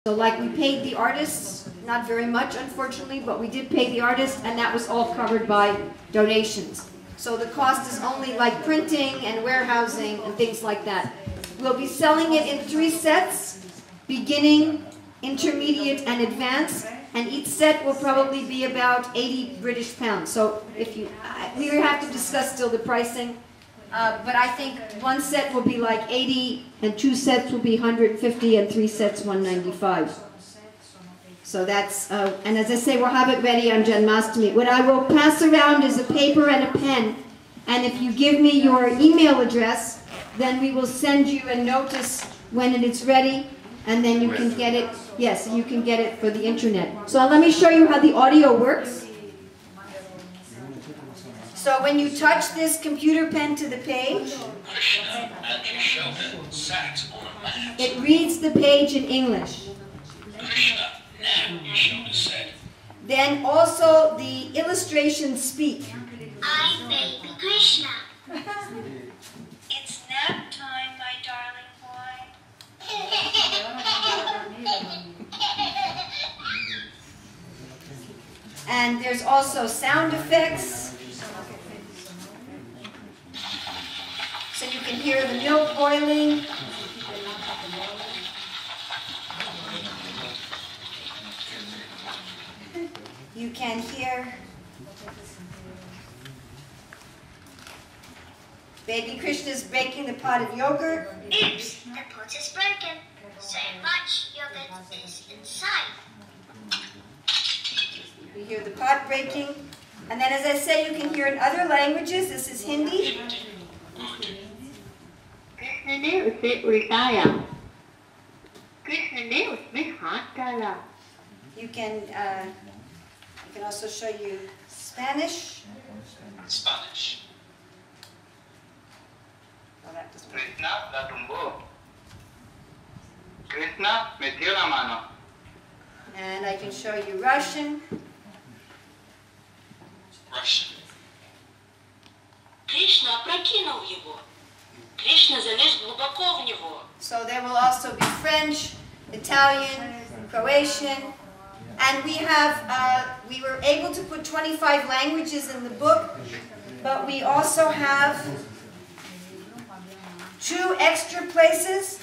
So like we paid the artists, not very much unfortunately, but we did pay the artists, and that was all covered by donations. So the cost is only like printing and warehousing and things like that. We'll be selling it in 3 sets, beginning, intermediate, and advanced. And each set will probably be about 80 British pounds. So if you, we have to discuss still the pricing, but I think 1 set will be like 80, and 2 sets will be 150, and 3 sets 195. So that's, and as I say, we'll have it ready on Janmashtami. What I will pass around is a paper and a pen, and if you give me your email address, then we will send you a notice when it is ready, and then you can get it, yes, you can get it for the internet. So let me show you how the audio works. So when you touch this computer pen to the page, it reads the page in English. Then also the illustrations speak. I'm baby Krishna. It's nap time, my darling boy. And there's also sound effects. So you can hear the milk boiling. You can hear baby Krishna's breaking the pot of yogurt. Oops, the pot is broken. So much yogurt is inside. You hear the pot breaking. And then as I say, you can hear in other languages. This is Hindi. Krishna ने उसे उल्टाया कृष्ण ने उसमें हाथ डाला You can also show you Spanish. Spanish. Oh, that doesn't work. Krishna la tumbó. Krishna metió la mano. And I can show you Russian. Russian. Krishna прокинул его. Krishna залез глубоко в него. So there will also be French, Italian, Croatian, and we were able to put 25 languages in the book, but we also have 2 extra places.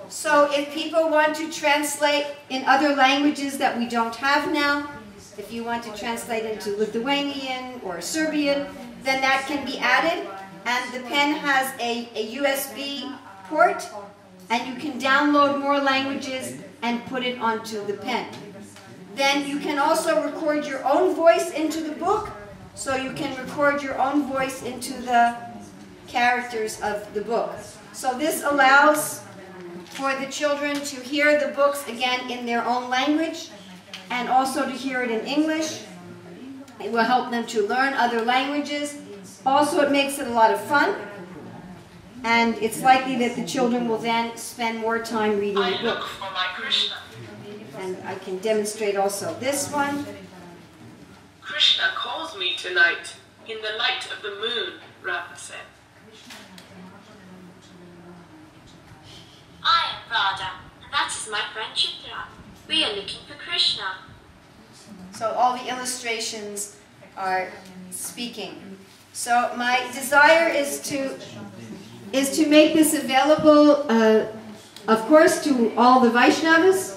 So if people want to translate in other languages that we don't have now, if you want to translate into Lithuanian or Serbian, then that can be added. And the pen has a USB port, and you can download more languages and put it onto the pen. Then you can also record your own voice into the book, so you can record your own voice into the characters of the book. So this allows for the children to hear the books again in their own language, and also to hear it in English. It will help them to learn other languages. Also, it makes it a lot of fun, and it's likely that the children will then spend more time reading the book. For my Krishna. And I can demonstrate also this one. Krishna calls me tonight in the light of the moon, Radha said. I am Radha, and that is my friend Chitra. We are looking for Krishna. So all the illustrations are speaking. So my desire is to make this available, of course, to all the Vaishnavas.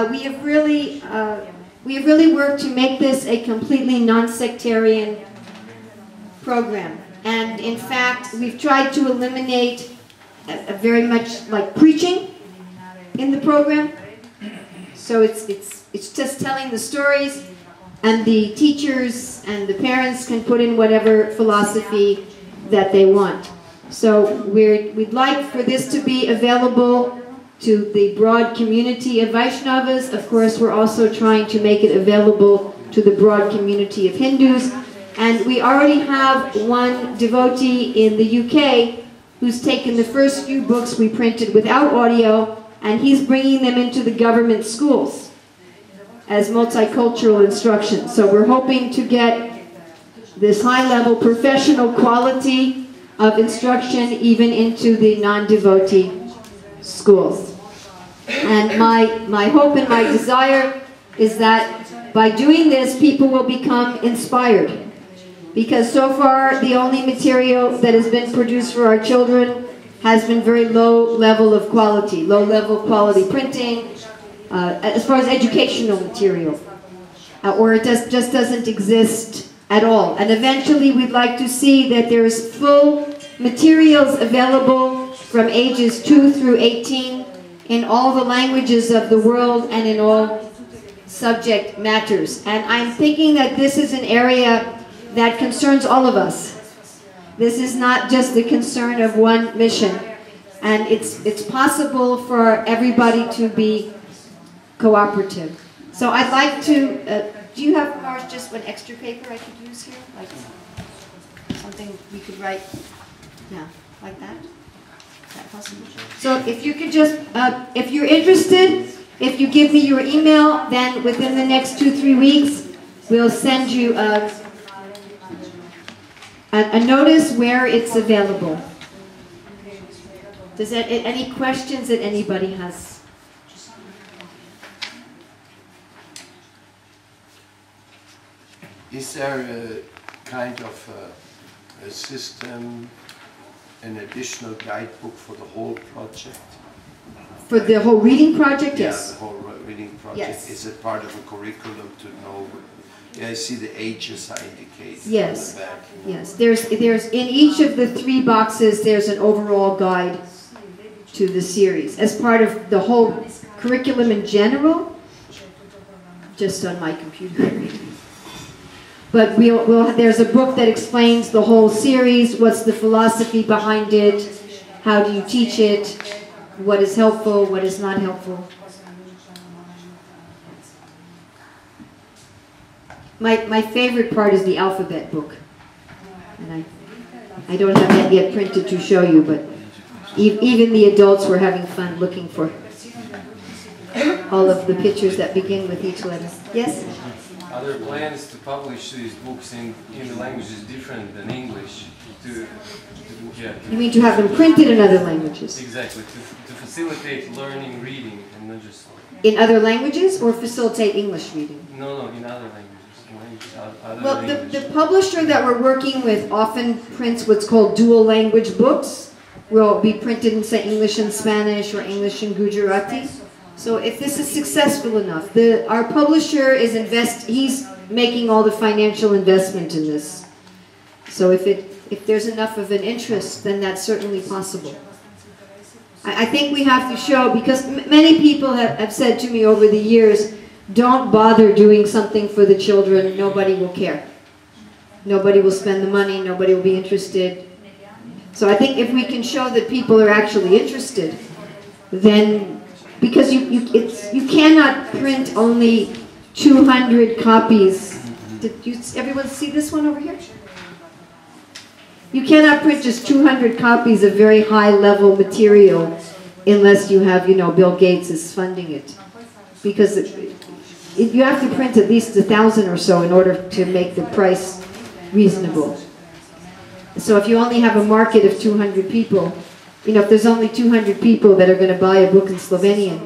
We have really worked to make this a completely non-sectarian program. And in fact, we've tried to eliminate a very much like preaching in the program. So it's just telling the stories, and the teachers and the parents can put in whatever philosophy that they want. So we'd like for this to be available to the broad community of Vaishnavas. Of course, we're also trying to make it available to the broad community of Hindus. And we already have one devotee in the UK who's taken the first few books we printed without audio, and he's bringing them into the government schools as multicultural instruction. So we're hoping to get this high-level professional quality of instruction even into the non-devotee schools. And my hope and my desire is that by doing this, people will become inspired. Because so far, the only material that has been produced for our children has been very low level of quality, low level quality printing, as far as educational material. Or it just doesn't exist at all. And eventually, we'd like to see that there's full materials available from ages 2 through 18 in all the languages of the world and in all subject matters. And I'm thinking that this is an area that concerns all of us. This is not just the concern of one mission. And it's possible for everybody to be cooperative. So I'd like to, do you have, Marge, just one extra paper I could use here? Like something we could write, yeah, like that? Is that possible? So if you could just, if you're interested, if you give me your email, then within the next 2-3 weeks, we'll send you a notice where it's available. Does that, any questions that anybody has? Is there a kind of a system, an additional guidebook for the whole project? For the whole reading project, Yeah, yes. the whole reading project. Yes. Is it part of a curriculum to know? Yeah, I see the ages are indicated Yes. on the back. Yes, there's in each of the 3 boxes, there's an overall guide to the series as part of the whole curriculum in general, just on my computer. But there's a book that explains the whole series, what's the philosophy behind it, how do you teach it, what is helpful, what is not helpful. My favorite part is the alphabet book. And I don't have that yet printed to show you, but even the adults were having fun looking for all of the pictures that begin with each letter. Yes? Are there plans to publish these books in the languages different than English? You mean to have them printed in other languages? Exactly, to facilitate learning reading and not just... In other languages or facilitate English reading? No, in other languages. Well, the publisher that we're working with often prints what's called dual language books. Will be printed in, say, English and Spanish or English and Gujarati. So if this is successful enough, our publisher is he's making all the financial investment in this. So if there's enough of an interest, then that's certainly possible. I think we have to show, because many people have said to me over the years, don't bother doing something for the children, nobody will care. Nobody will spend the money, nobody will be interested. So I think if we can show that people are actually interested, then, because you cannot print only 200 copies. Did everyone see this one over here? You cannot print just 200 copies of very high-level material unless you have, Bill Gates is funding it. Because you have to print at least 1,000 or so in order to make the price reasonable. So if you only have a market of 200 people, if there's only 200 people that are going to buy a book in Slovenian,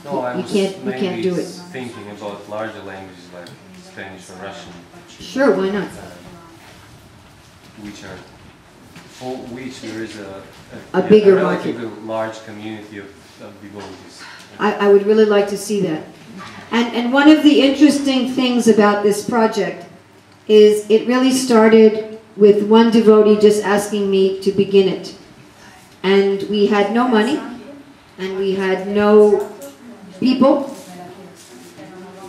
you can't do it. Thinking about larger languages like Spanish or Russian. Sure, why not? For which there is a bigger relatively market. large community of devotees. I would really like to see that. And one of the interesting things about this project is it really started with one devotee just asking me to begin it. And we had no money, and we had no people,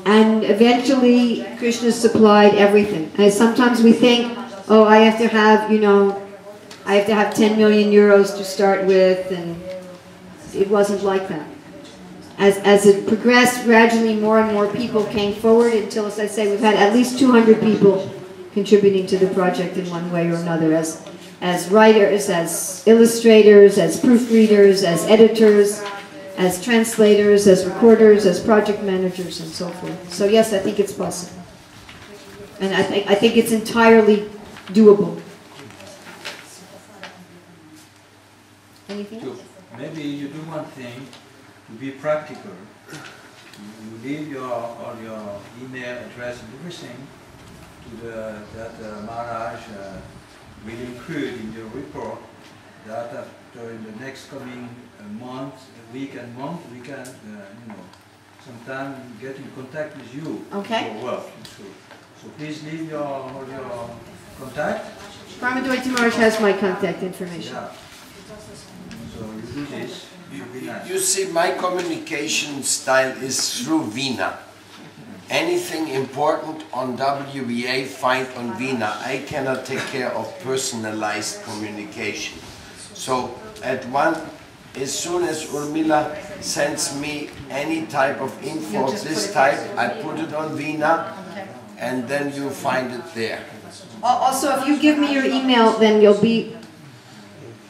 and eventually Krishna supplied everything. And sometimes we think, oh, I have to have 10 million euros to start with, and it wasn't like that. As it progressed, gradually more and more people came forward until, as I say, we've had at least 200 people contributing to the project in one way or another, as writers, as illustrators, as proofreaders, as editors, as translators, as recorders, as project managers, and so forth. So yes, I think it's possible. And I think it's entirely doable. Anything else? maybe you do one thing to be practical. You leave all your email address and everything to that Maharaj will include in your report that after in the next coming week and month, we can, sometime get in contact with you Okay. for work. So please leave all your contact. Parmadoy Maharaj has my contact information. Yeah. So you do this, it will be nice. You see, my communication style is through Vina. Anything important on WVA, find on Vina. I cannot take care of personalized communication. So as soon as Urmila sends me any type of info of this type, I put it on Vina, and then you find it there. Also, if you give me your email, then you'll be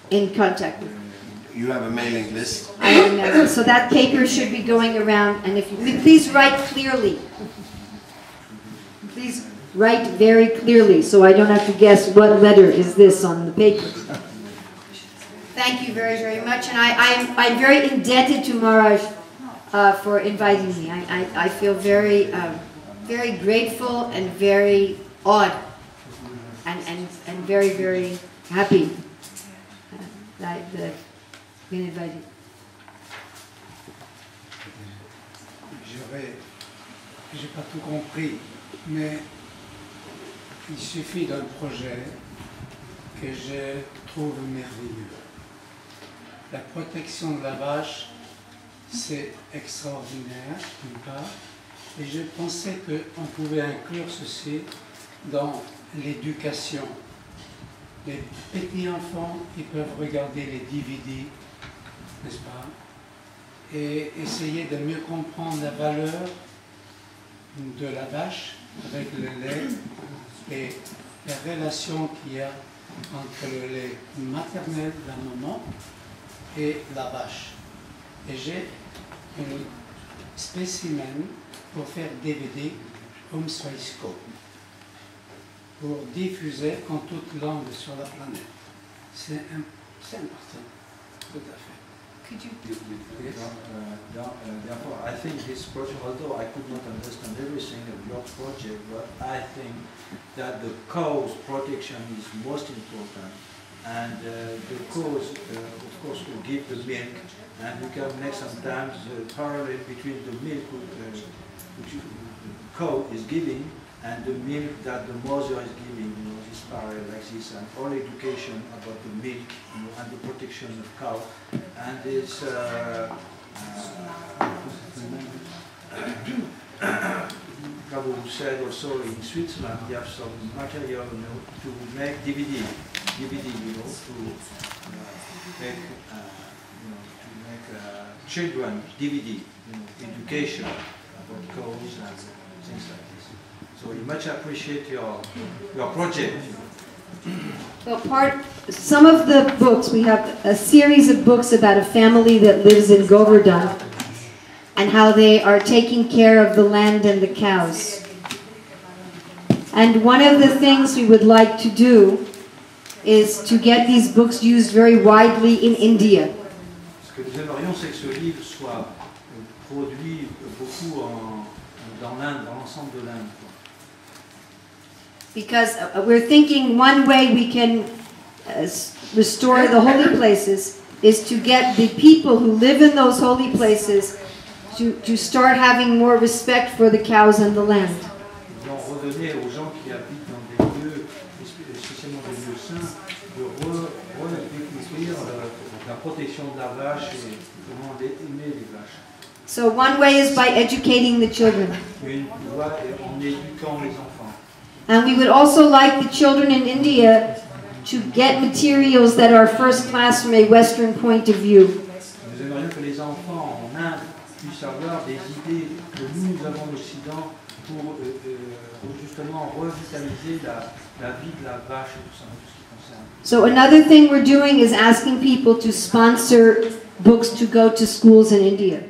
in contact with me. You have a mailing list? I have a mailing list. So that paper should be going around, and if you please write clearly. Please write very clearly, so I don't have to guess what letter is this on the paper. Thank you very, very much, and I'm very indebted to Maharaj for inviting me. I feel very, very grateful and very awed, and very, very happy that I've been invited. J'ai pas tout compris, mais il suffit d'un projet que je trouve merveilleux. La protection de la vache, c'est extraordinaire, d'une part, et je pensais qu'on pouvait inclure ceci dans l'éducation. Les petits enfants, ils peuvent regarder les DVD, n'est-ce pas, et essayer de mieux comprendre la valeur de la vache avec le lait et la relation qu'il y a entre le lait maternel de la maman et la vache. Et j'ai un spécimen pour faire DVD Home Scope pour diffuser en toute langue sur la planète. C'est important, tout à fait. Could you? Therefore, I think this project, although I could not understand everything of your project, but I think that the cow's protection is most important. And the cows, of course, will give the milk, and we can make sometimes the parallel between the milk which the cow is giving and the milk that the mother is giving, this parallel like this, and all education about the milk, and the protection of cow, and this Prabhu said also in Switzerland you have some material to make DVD, to make children DVD, education about cows and things like this. So we much appreciate your project. Well, some of the books, we have a series of books about a family that lives in Govardhan and how they are taking care of the land and the cows. And one of the things we would like to do is to get these books used very widely in India. Ce que nous aimerions, c'est que ce livre soit produit beaucoup dans l'Inde, dans l'ensemble de l'Inde. Because we're thinking one way we can restore the holy places is to get the people who live in those holy places to start having more respect for the cows and the land. Redonner aux gens qui habitent dans des lieux, spécialement des lieux saints, de redécouvrir la protection de la vache et comment aimer les vaches. So one way is by educating the children. Une voie est en éduquant les enfants. And we would also like the children in India to get materials that are first class from a Western point of view. Nous aimerions que les enfants en Inde puissent avoir des idées que nous avons en Occident pour justement revitaliser la vie de la vache et tout ça, tout ce qui concerne. So another thing we're doing is asking people to sponsor books to go to schools in India.